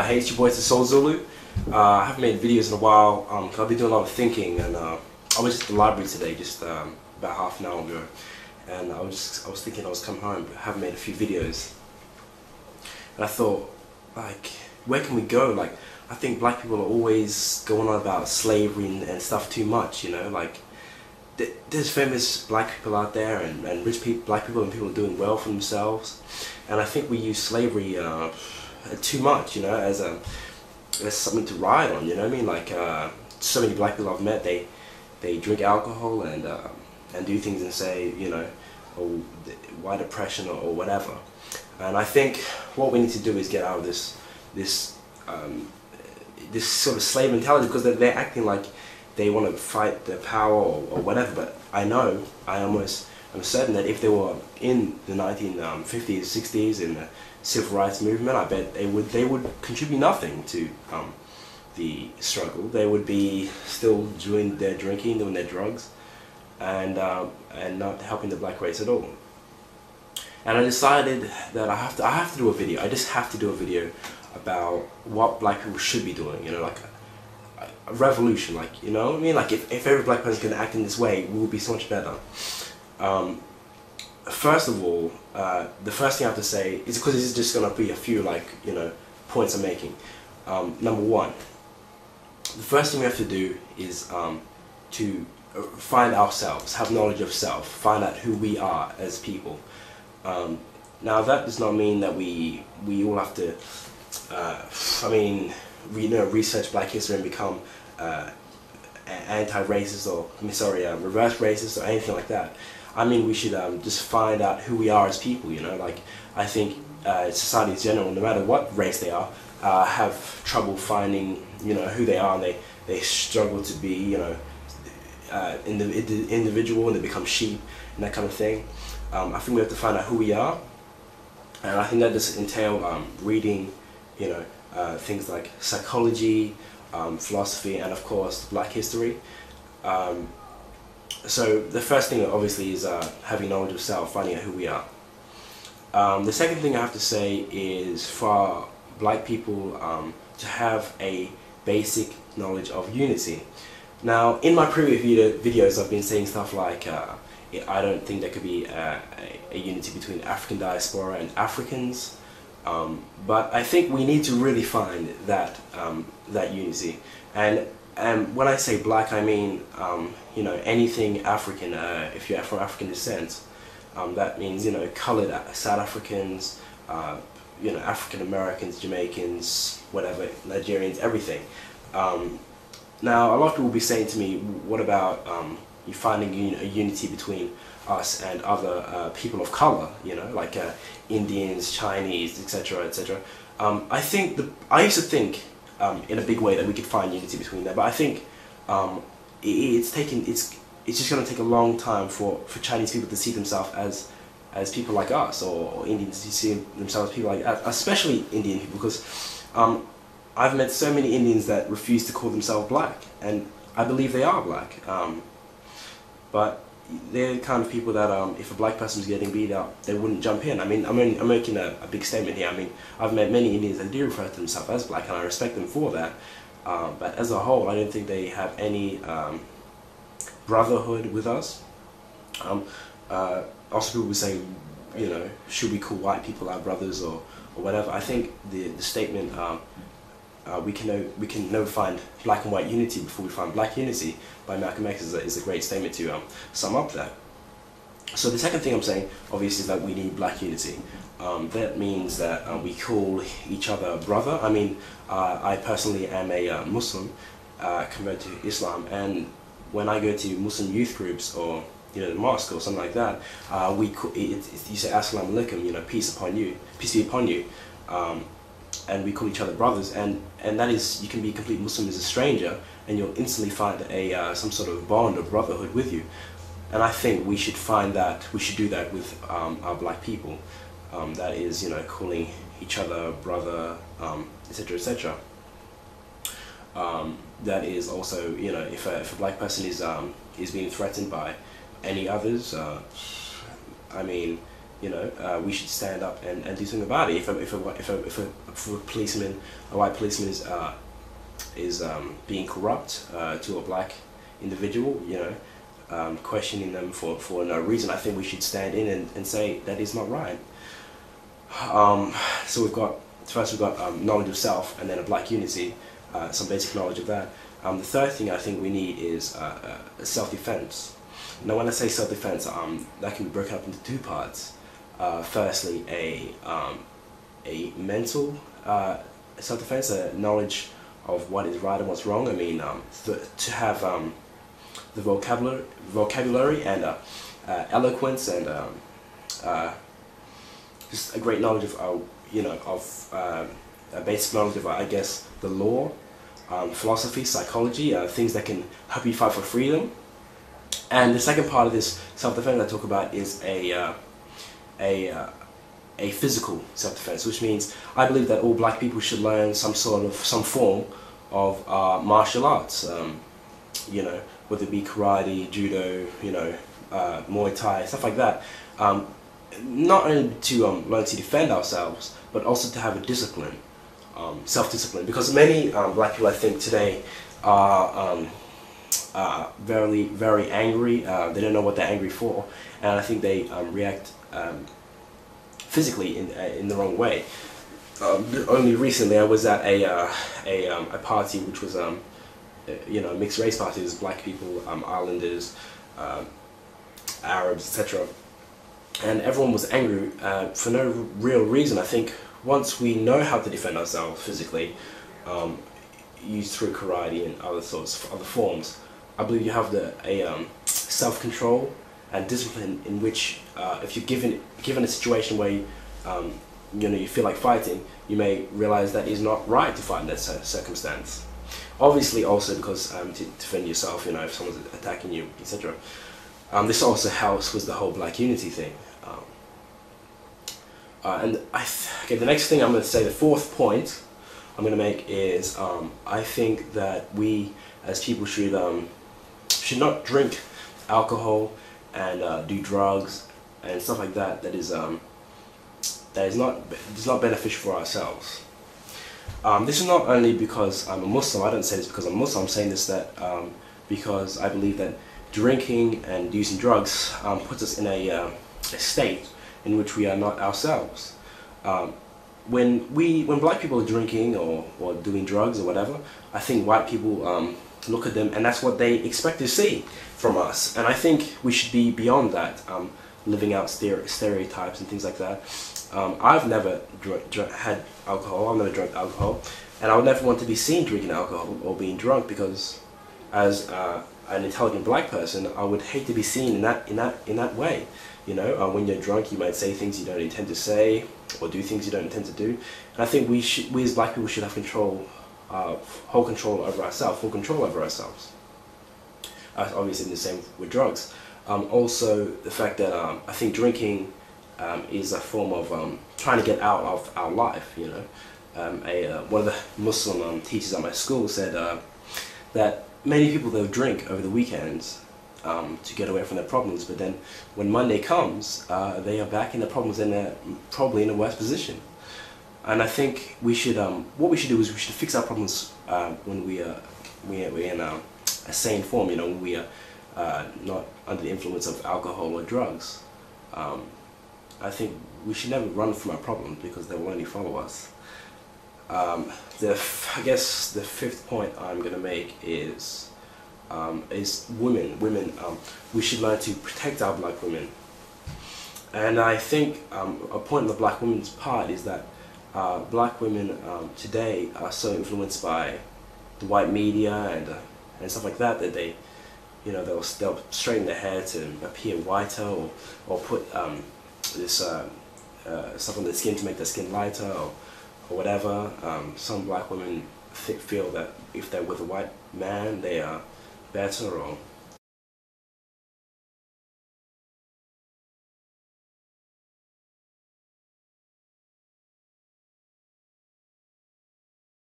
Hey, it's your boy, it's the Soul Zulu. I haven't made videos in a while because I've been doing a lot of thinking, and I was just at the library today, just about half an hour ago, and I was thinking I was coming home, but I haven't made a few videos, and I thought, like, where can we go? Like, I think black people are always going on about slavery and stuff too much, you know, like, there's famous black people out there, and rich people, black people, and people doing well for themselves, and I think we use slavery too much, you know, as something to ride on, you know what I mean? Like, so many black people I've met, they drink alcohol and do things and say, you know, oh, why depression or whatever. And I think what we need to do is get out of this sort of slave mentality, because they're acting like they want to fight their power or whatever. But I'm certain that if they were in the 1950s, 60s, in the civil rights movement, I bet they would contribute nothing to the struggle. They would be still doing their drinking, doing their drugs, and not helping the black race at all. And I decided that I have to do a video. I just have to do a video about what black people should be doing. You know, like a revolution. Like, you know what I mean? Like, if every black person can act in this way, we will be so much better. First of all, the first thing I have to say is, because this is just going to be a few, like, you know, points I'm making. Number one, the first thing we have to do is to find ourselves, have knowledge of self, find out who we are as people. Now, that does not mean that we all have to, research black history and become anti-racist, or, reverse racist, or anything like that. I mean, we should just find out who we are as people, you know. Like, I think society in general, no matter what race they are, have trouble finding, you know, who they are, and they struggle to be, you know, individual, and they become sheep and that kind of thing. I think we have to find out who we are, and I think that does entail reading, you know, things like psychology, philosophy, and of course black history. So the first thing obviously is having knowledge of self, finding out who we are. The second thing I have to say is for black people to have a basic knowledge of unity. Now, in my previous videos I've been saying stuff like I don't think there could be a unity between African diaspora and Africans, but I think we need to really find that unity. And when I say black, I mean, you know, anything African. If you're from African descent, that means, you know, colored South Africans, you know, African Americans, Jamaicans, whatever, Nigerians, everything. Now, a lot of people will be saying to me, what about you finding a unity between us and other people of color, you know, like Indians, Chinese, etc., etc. I used to think in a big way that we could find unity between them, but I think it's just going to take a long time for Chinese people to see themselves as people like us, or Indians to see themselves as people like us, especially Indian people, because I've met so many Indians that refuse to call themselves black, and I believe they are black, but they're the kind of people that if a black person's getting beat up, they wouldn't jump in. I mean, I'm making a big statement here. I mean, I've met many Indians that do refer to themselves as black, and I respect them for that. But as a whole, I don't think they have any brotherhood with us. Also, people will say, you know, should we call white people our brothers or whatever? I think the statement we can never find black and white unity before we find black unity by Malcolm X is a great statement to sum up that. So the second thing I'm saying, obviously, is that we need black unity. That means that we call each other brother. I mean, I personally am a Muslim, converted to Islam, and when I go to Muslim youth groups, or, you know, the mosque or something like that, you say Assalamu alaikum, you know, peace be upon you, and we call each other brothers, and that is, you can be a complete Muslim as a stranger, and you'll instantly find some sort of bond or brotherhood with you. And I think we should do that with our black people. That is, you know, calling each other brother, etc., etc. That is also, you know, if a black person is being threatened by any others, I mean, you know, we should stand up and do something about it. If a policeman, a white policeman is being corrupt to a black individual, you know, questioning them for no reason, I think we should stand in and say that is not right. So we've got knowledge of self, and then a black unity, some basic knowledge of that. The third thing I think we need is self-defense. Now, when I say self-defense, that can be broken up into two parts. Firstly, a mental self-defense, a knowledge of what is right and what's wrong. I mean, to have the vocabulary and eloquence and just a great knowledge of, you know, of a basic knowledge of, I guess, the law, philosophy, psychology, things that can help you fight for freedom. And the second part of this self-defense I talk about is a physical self-defense, which means I believe that all black people should learn some form of martial arts. You know, whether it be karate, judo, you know, Muay Thai, stuff like that. Not only to learn to defend ourselves, but also to have a discipline, self-discipline. Because many black people, I think, today are very, very angry. They don't know what they're angry for, and I think they react physically in the wrong way. Only recently, I was at a party which was you know, a mixed race party. There's black people, islanders, Arabs, etc. And everyone was angry for no real reason. I think once we know how to defend ourselves physically, used through karate and other forms, I believe you have a self-control and discipline in which, if you're given a situation where you know, you feel like fighting, you may realize that it's not right to fight in that circumstance. Obviously, also because to defend yourself, you know, if someone's attacking you, etc. This also helps with the whole black unity thing. And okay, the next thing I'm going to say, the fourth point I'm going to make is I think that we as people should not drink alcohol and do drugs and stuff like that. That is not beneficial for ourselves. This is not only because I'm a Muslim. I don't say this because I'm Muslim. I'm saying this because I believe that drinking and using drugs puts us in a state in which we are not ourselves. When black people are drinking or doing drugs or whatever, I think white people look at them and that's what they expect to see from us. And I think we should be beyond that, living out stereotypes and things like that. I've never had alcohol. I've never drank alcohol, and I would never want to be seen drinking alcohol or being drunk, because as an intelligent black person, I would hate to be seen in that way. You know, when you're drunk, you might say things you don't intend to say or do things you don't intend to do. And I think we as black people should have whole control over ourselves, full control over ourselves. Obviously, the same with drugs. Also, the fact that I think drinking is a form of trying to get out of our life. You know, one of the Muslim teachers at my school said that many people, they'll drink over the weekends to get away from their problems, but then when Monday comes, they are back in their problems and they're probably in a worse position. And I think we should, what we should do is we should fix our problems when we're in a sane form. You know, when we are not under the influence of alcohol or drugs. I think we should never run from our problems, because they will only follow us. I guess the fifth point I'm going to make is women. We should learn to protect our black women. And I think a point on the black women's part is that black women today are so influenced by the white media and stuff like that, that they, you know, they'll straighten their hair to appear whiter, or put this stuff on their skin to make their skin lighter, or whatever. Some black women feel that if they're with a white man, they are better, or